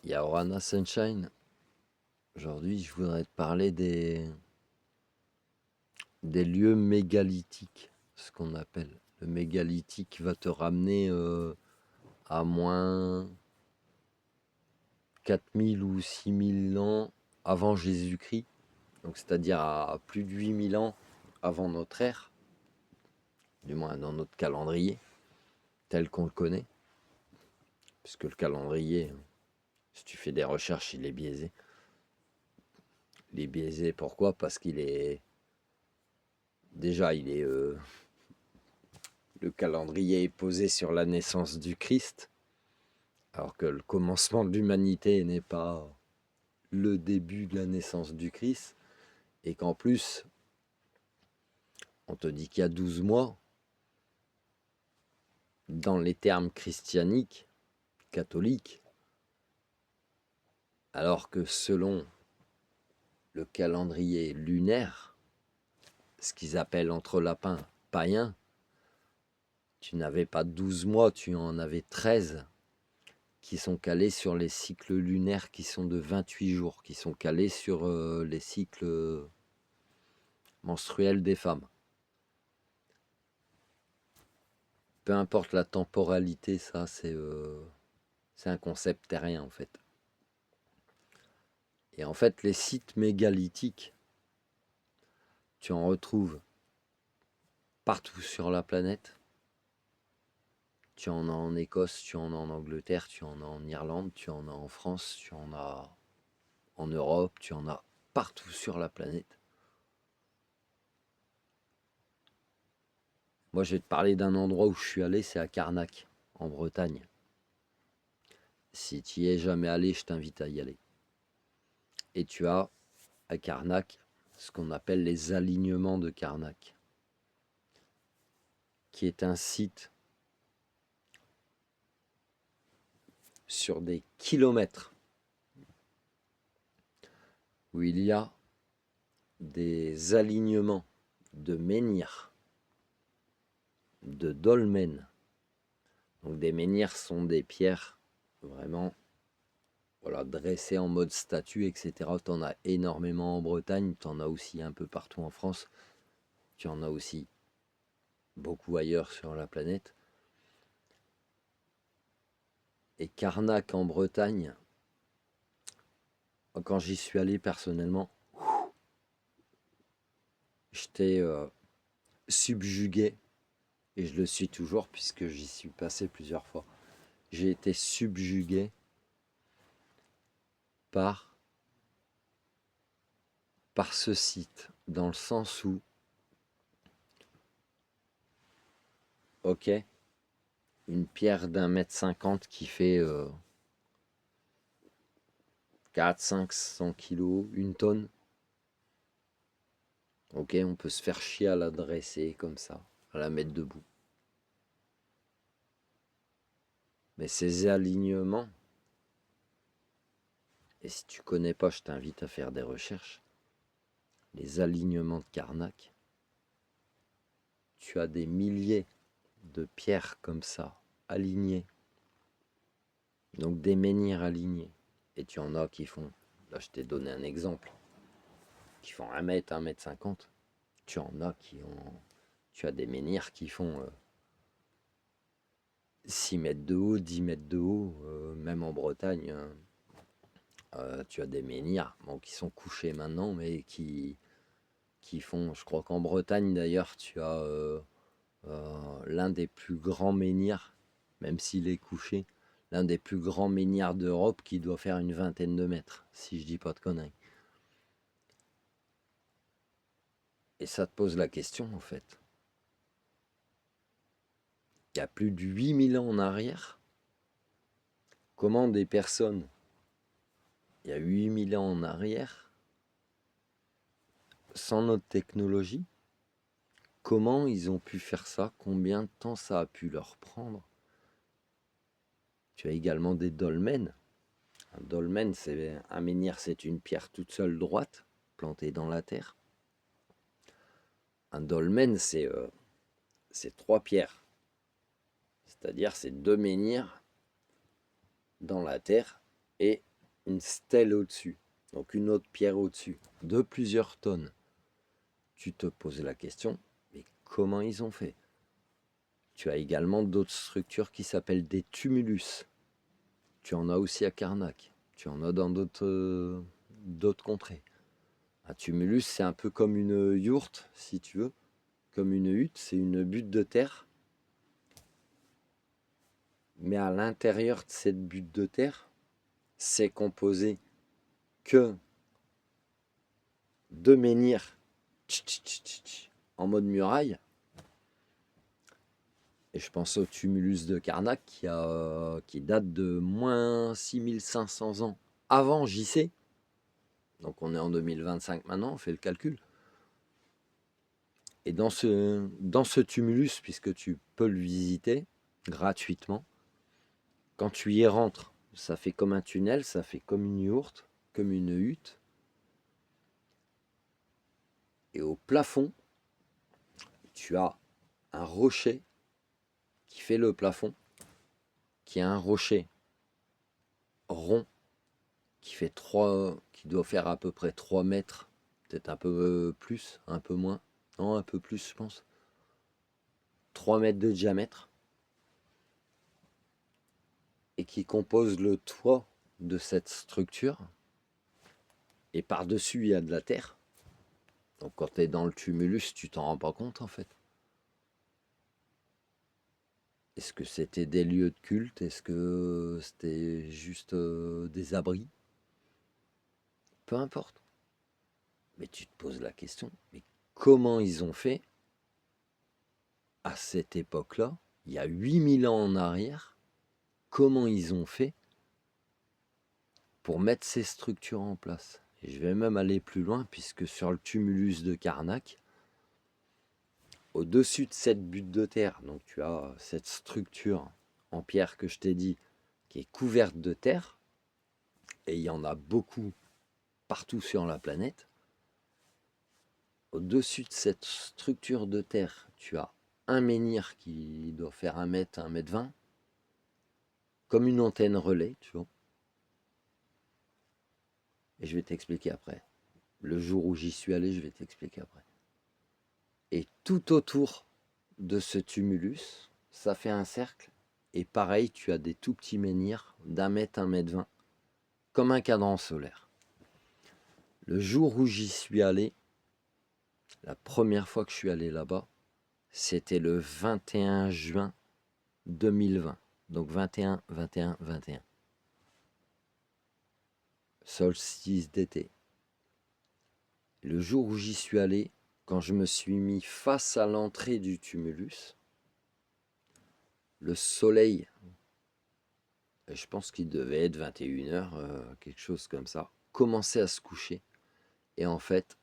Yaorana Sunshine. Aujourd'hui, je voudrais te parler des lieux mégalithiques, ce qu'on appelle. Le mégalithique va te ramener à moins 4000 ou 6000 ans avant Jésus-Christ, donc c'est-à-dire à plus de 8000 ans avant notre ère, du moins dans notre calendrier, tel qu'on le connaît, puisque le calendrier, si tu fais des recherches, il est biaisé. Il est biaisé, pourquoi? Parce qu'il est... Déjà, le calendrier est posé sur la naissance du Christ, alors que le commencement de l'humanité n'est pas le début de la naissance du Christ, et qu'en plus, on te dit qu'il y a 12 mois, dans les termes christianiques, catholiques, alors que selon le calendrier lunaire, ce qu'ils appellent entre lapins païens, tu n'avais pas 12 mois, tu en avais 13 qui sont calés sur les cycles lunaires qui sont de 28 jours, qui sont calés sur les cycles menstruels des femmes. Peu importe la temporalité, ça c'est un concept terrien en fait. Et en fait, les sites mégalithiques, tu en retrouves partout sur la planète. Tu en as en Écosse, tu en as en Angleterre, tu en as en Irlande, tu en as en France, tu en as en Europe, tu en as partout sur la planète. Moi, je vais te parler d'un endroit où je suis allé, c'est à Carnac, en Bretagne. Si tu y es jamais allé, je t'invite à y aller. Et tu as à Carnac ce qu'on appelle les alignements de Carnac, qui est un site sur des kilomètres où il y a des alignements de menhirs, de dolmens. Donc des menhirs sont des pierres vraiment dressées en mode statue, etc. Tu en as énormément en Bretagne, tu en as aussi un peu partout en France, tu en as aussi beaucoup ailleurs sur la planète. Et Carnac en Bretagne, quand j'y suis allé personnellement, j'étais subjugué, et je le suis toujours puisque j'y suis passé plusieurs fois. J'ai été subjugué par ce site, dans le sens où, ok, une pierre d'1,50 m qui fait 400-500 kilos, une tonne, ok, on peut se faire chier à la dresser comme ça, à la mettre debout. Mais ces alignements, et si tu connais pas, je t'invite à faire des recherches, les alignements de Carnac, tu as des milliers de pierres comme ça, alignées. Donc des menhirs alignés. Et tu en as qui font, là je t'ai donné un exemple, qui font 1 m, 1,50 m. Tu en as qui ont, tu as des menhirs qui font 6 mètres de haut, 10 mètres de haut, même en Bretagne. Tu as des menhirs bon, qui sont couchés maintenant, mais qui font, je crois qu'en Bretagne d'ailleurs, tu as l'un des plus grands menhirs, même s'il est couché, l'un des plus grands menhirs d'Europe qui doit faire une vingtaine de mètres, si je dis pas de conneries. Et ça te pose la question en fait. Il y a plus de 8000 ans en arrière, comment des personnes, il y a 8000 ans en arrière, sans notre technologie, comment ils ont pu faire ça? Combien de temps ça a pu leur prendre? Tu as également des dolmens. Un dolmen, c'est un menhir, c'est une pierre toute seule droite, plantée dans la terre. Un dolmen, c'est 3 pierres. C'est-à-dire, c'est 2 menhirs dans la terre et une stèle au-dessus, donc une autre pierre au-dessus, de plusieurs tonnes, tu te poses la question, mais comment ils ont fait? Tu as également d'autres structures qui s'appellent des tumulus. Tu en as aussi à Karnak. Tu en as dans d'autres contrées. Un tumulus, c'est un peu comme une yourte, si tu veux. Comme une hutte, c'est une butte de terre. Mais à l'intérieur de cette butte de terre, c'est composé que de menhirs en mode muraille. Et je pense au tumulus de Karnak qui date de moins 6500 ans avant JC. Donc on est en 2025 maintenant, on fait le calcul. Et dans ce tumulus, puisque tu peux le visiter gratuitement, quand tu y rentres, ça fait comme un tunnel, ça fait comme une yourte, comme une hutte. Et au plafond, tu as un rocher qui fait le plafond, qui est un rocher rond, qui doit faire à peu près 3 mètres, peut-être un peu plus, un peu moins, non, un peu plus, je pense. 3 mètres de diamètre, et qui compose le toit de cette structure. Et par-dessus, il y a de la terre. Donc quand tu es dans le tumulus, tu t'en rends pas compte en fait. Est-ce que c'était des lieux de culte? Est-ce que c'était juste des abris? Peu importe. Mais tu te poses la question, mais comment ils ont fait à cette époque-là, il y a 8000 ans en arrière, comment ils ont fait pour mettre ces structures en place? Et je vais même aller plus loin, puisque sur le tumulus de Karnak, au-dessus de cette butte de terre, donc tu as cette structure en pierre que je t'ai dit, qui est couverte de terre, et il y en a beaucoup partout sur la planète. Au-dessus de cette structure de terre, tu as un menhir qui doit faire 1 mètre, 1 mètre 20, comme une antenne relais, tu vois. Et je vais t'expliquer après. Le jour où j'y suis allé, je vais t'expliquer après. Et tout autour de ce tumulus, ça fait un cercle. Et pareil, tu as des tout petits menhirs d'1 mètre, 1 mètre 20, comme un cadran solaire. Le jour où j'y suis allé, la première fois que je suis allé là-bas, c'était le 21 juin 2020. Donc 21, 21, 21. Solstice d'été. Le jour où j'y suis allé, quand je me suis mis face à l'entrée du tumulus, le soleil, je pense qu'il devait être 21h, quelque chose comme ça, commençait à se coucher. Et en fait,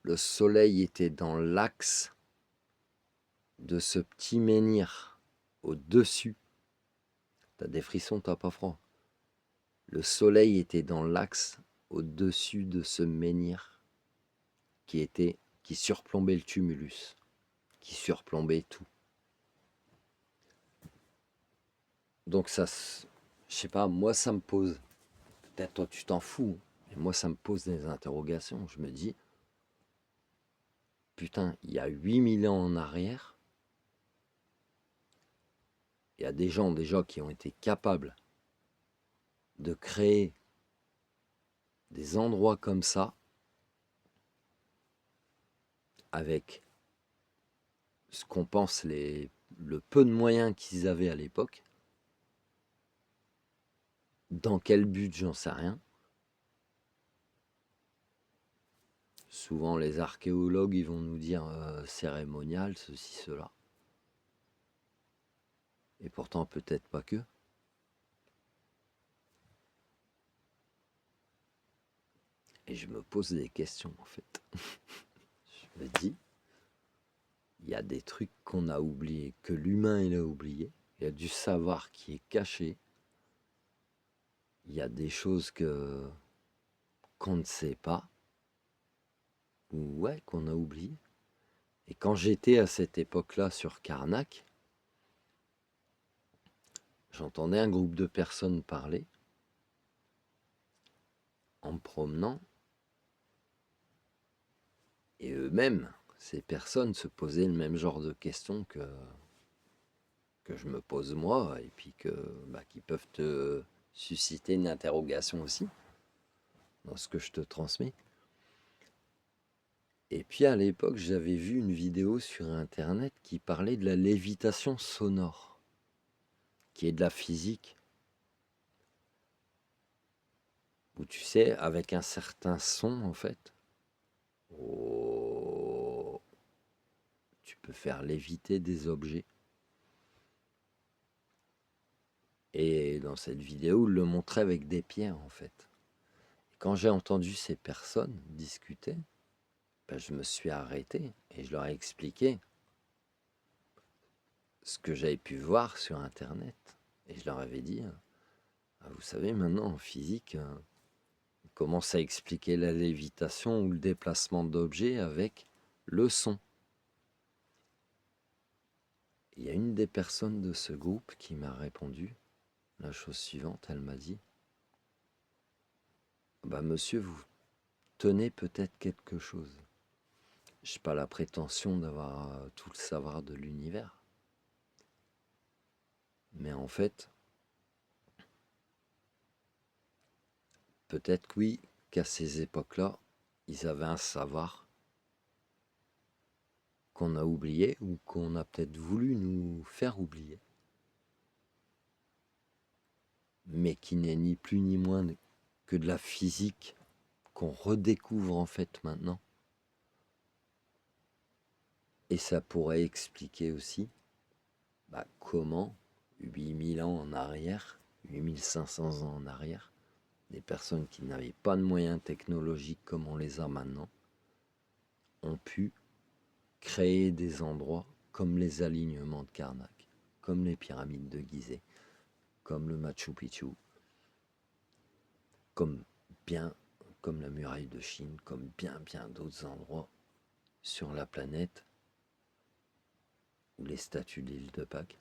le soleil était dans l'axe de ce petit menhir au-dessus. T'as des frissons, t'as pas froid. Le soleil était dans l'axe au-dessus de ce menhir qui surplombait le tumulus, qui surplombait tout. Donc ça, je sais pas, moi ça me pose, peut-être toi tu t'en fous, mais moi ça me pose des interrogations. Je me dis, putain, il y a 8000 ans en arrière, il y a des gens déjà qui ont été capables de créer des endroits comme ça, avec ce qu'on pense le peu de moyens qu'ils avaient à l'époque. Dans quel but, j'en sais rien. Souvent, les archéologues, ils vont nous dire cérémonial, ceci, cela. Et pourtant, peut-être pas que. Et je me pose des questions, en fait. Je me dis, il y a des trucs qu'on a oubliés, que l'humain, il a oublié. Il y a du savoir qui est caché. Il y a des choses qu'on ne sait pas. Ou ouais, qu'on a oublié. Et quand j'étais à cette époque-là sur Karnak, j'entendais un groupe de personnes parler. en me promenant, et eux-mêmes, ces personnes se posaient le même genre de questions que je me pose moi, et puis qui peuvent te susciter une interrogation aussi dans ce que je te transmets. Et puis à l'époque, j'avais vu une vidéo sur Internet qui parlait de la lévitation sonore, qui est de la physique, où tu sais, avec un certain son en fait, oh, tu peux faire léviter des objets. Et dans cette vidéo, il le montrait avec des pierres en fait. Et quand j'ai entendu ces personnes discuter, je me suis arrêté et je leur ai expliqué ce que j'avais pu voir sur Internet. Et je leur avais dit, vous savez, maintenant en physique, on commence à expliquer la lévitation ou le déplacement d'objets avec le son. Il y a une des personnes de ce groupe qui m'a répondu la chose suivante. Elle m'a dit, monsieur, vous tenez peut-être quelque chose. Je n'ai pas la prétention d'avoir tout le savoir de l'univers. Mais en fait, peut-être oui, qu'à ces époques-là, ils avaient un savoir qu'on a oublié ou qu'on a peut-être voulu nous faire oublier. Mais qui n'est ni plus ni moins que de la physique qu'on redécouvre en fait maintenant. Et ça pourrait expliquer aussi comment 8000 ans en arrière, 8500 ans en arrière, des personnes qui n'avaient pas de moyens technologiques comme on les a maintenant, ont pu créer des endroits comme les alignements de Karnak, comme les pyramides de Gizeh, comme le Machu Picchu, comme la muraille de Chine, comme bien d'autres endroits sur la planète, ou les statues de l'île de Pâques,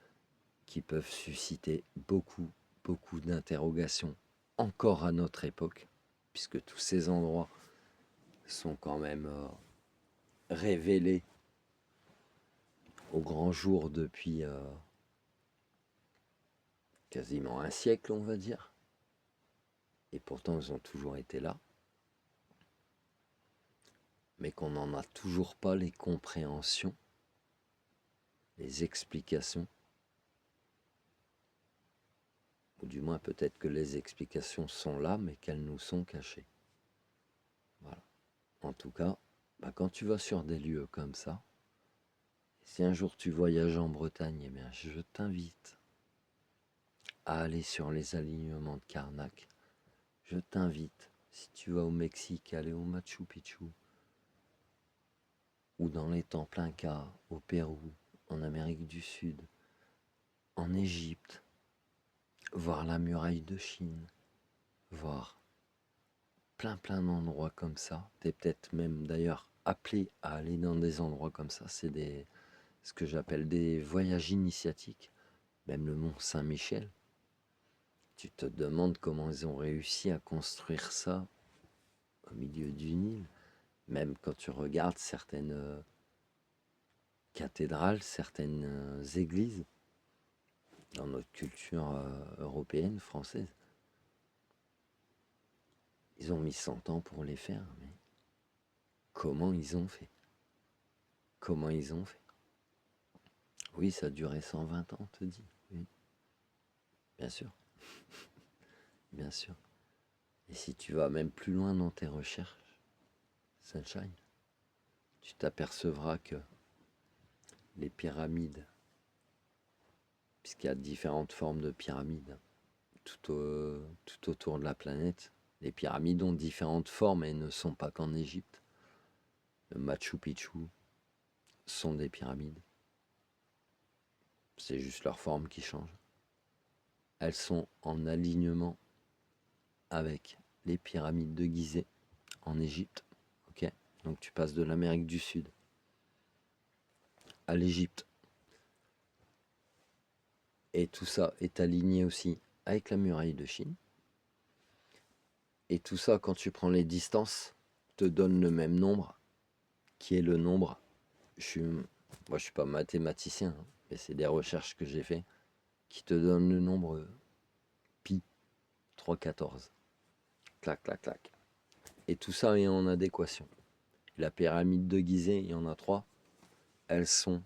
qui peuvent susciter beaucoup d'interrogations encore à notre époque, puisque tous ces endroits sont quand même révélés au grand jour depuis quasiment un siècle, on va dire. Et pourtant, ils ont toujours été là. Mais qu'on n'en a toujours pas les compréhensions, les explications. Ou du moins, peut-être que les explications sont là, mais qu'elles nous sont cachées. Voilà. En tout cas, quand tu vas sur des lieux comme ça, si un jour tu voyages en Bretagne, eh bien, je t'invite à aller sur les alignements de Karnak. Je t'invite, si tu vas au Mexique, à aller au Machu Picchu, ou dans les temples Incas, au Pérou, en Amérique du Sud, en Égypte, voir la muraille de Chine, voir plein d'endroits comme ça. T'es peut-être même d'ailleurs appelé à aller dans des endroits comme ça. C'est ce que j'appelle des voyages initiatiques. Même le mont Saint-Michel. Tu te demandes comment ils ont réussi à construire ça au milieu du Nil. Même quand tu regardes certaines cathédrales, certaines églises dans notre culture européenne, française. Ils ont mis 100 ans pour les faire, mais comment ils ont fait? Comment ils ont fait? Oui, ça a duré 120 ans, on te dit. Oui, bien sûr. Bien sûr. Et si tu vas même plus loin dans tes recherches, Sunshine, tu t'apercevras que les pyramides, puisqu'il y a différentes formes de pyramides tout autour de la planète, les pyramides ont différentes formes et ne sont pas qu'en Égypte. Le Machu Picchu sont des pyramides. C'est juste leur forme qui change. Elles sont en alignement avec les pyramides de Gizeh en Égypte. Ok, donc tu passes de l'Amérique du Sud à l'Égypte. Et tout ça est aligné aussi avec la muraille de Chine. Et tout ça, quand tu prends les distances, te donne le même nombre, qui est le nombre. Moi, je suis pas mathématicien, hein, mais c'est des recherches que j'ai fait, qui te donnent le nombre pi 314. Clac, clac, clac. Et tout ça est en adéquation. La pyramide de Gizeh, il y en a 3. Elles sont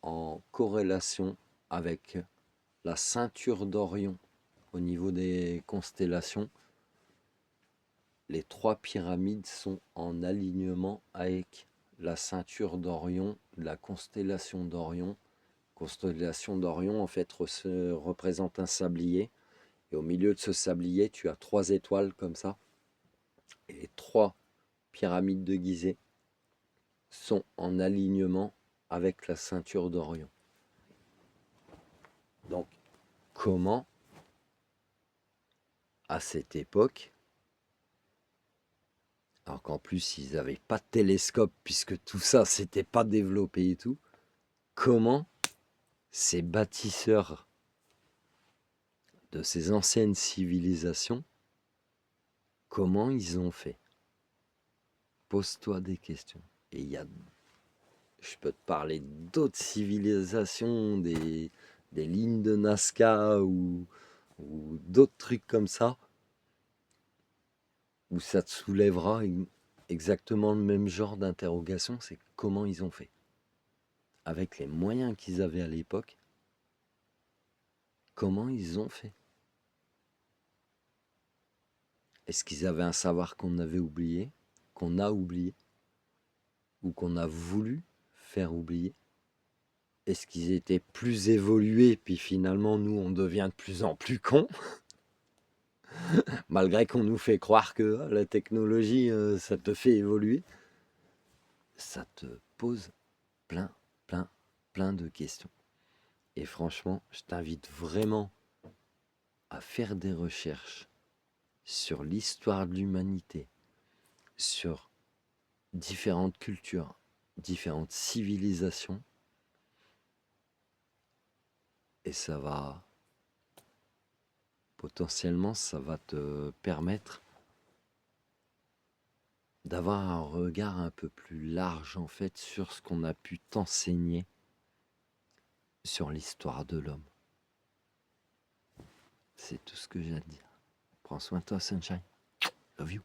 en corrélation avec la ceinture d'Orion au niveau des constellations. Les 3 pyramides sont en alignement avec la ceinture d'Orion, la constellation d'Orion. Constellation d'Orion, en fait, représente un sablier. Et au milieu de ce sablier, tu as 3 étoiles comme ça. Et les 3 pyramides de Gizeh sont en alignement avec la ceinture d'Orion. Donc, comment, à cette époque, alors qu'en plus ils n'avaient pas de télescope puisque tout ça s'était pas développé et tout, comment ces bâtisseurs de ces anciennes civilisations, comment ils ont fait? Pose-toi des questions. Et je peux te parler d'autres civilisations, des lignes de Nazca ou d'autres trucs comme ça, où ça te soulèvera exactement le même genre d'interrogation, c'est comment ils ont fait. Avec les moyens qu'ils avaient à l'époque, comment ils ont fait? Est-ce qu'ils avaient un savoir qu'on avait oublié, qu'on a oublié, ou qu'on a voulu faire oublier? Est-ce qu'ils étaient plus évolués, puis finalement, nous, on devient de plus en plus cons, malgré qu'on nous fait croire que la technologie, ça te fait évoluer? Ça te pose plein, plein, plein de questions. Et franchement, je t'invite vraiment à faire des recherches sur l'histoire de l'humanité, sur différentes cultures, différentes civilisations, et ça va, potentiellement, ça va te permettre d'avoir un regard un peu plus large en fait sur ce qu'on a pu t'enseigner sur l'histoire de l'homme. C'est tout ce que j'ai à te dire. Prends soin de toi, Sunshine. Love you.